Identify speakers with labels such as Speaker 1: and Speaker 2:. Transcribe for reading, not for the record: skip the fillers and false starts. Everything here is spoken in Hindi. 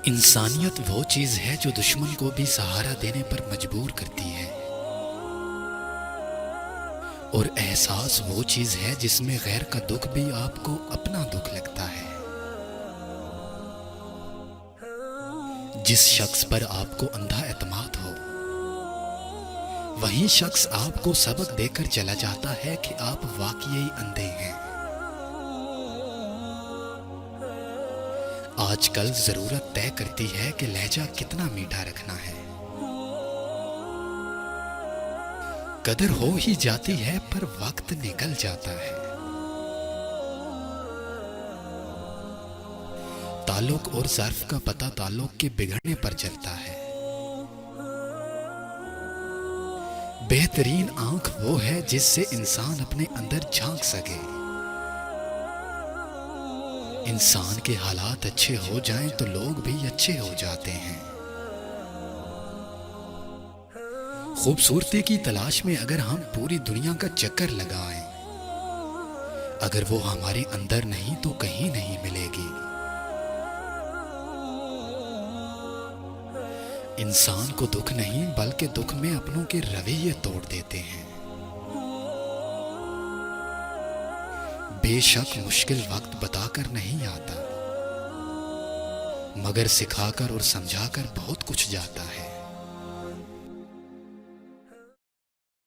Speaker 1: इंसानियत वो चीज है जो दुश्मन को भी सहारा देने पर मजबूर करती है, और एहसास वो चीज है जिसमें गैर का दुख भी आपको अपना दुख लगता है। जिस शख्स पर आपको अंधा एतमाद हो, वही शख्स आपको सबक देकर चला जाता है कि आप वाकई अंधे हैं। आजकल जरूरत तय करती है कि लहजा कितना मीठा रखना है। कदर हो ही जाती है पर वक्त निकल जाता है। ताल्लुक और ज़र्फ का पता ताल्लुक के बिगड़ने पर चलता है। बेहतरीन आंख वो है जिससे इंसान अपने अंदर झांक सके। इंसान के हालात अच्छे हो जाएं तो लोग भी अच्छे हो जाते हैं। खूबसूरती की तलाश में अगर हम पूरी दुनिया का चक्कर लगाएं, अगर वो हमारे अंदर नहीं तो कहीं नहीं मिलेगी। इंसान को दुख नहीं बल्कि दुख में अपनों के रवैये तोड़ देते हैं। बेशक मुश्किल वक्त बताकर नहीं आता, मगर सिखाकर और समझाकर बहुत कुछ जाता है।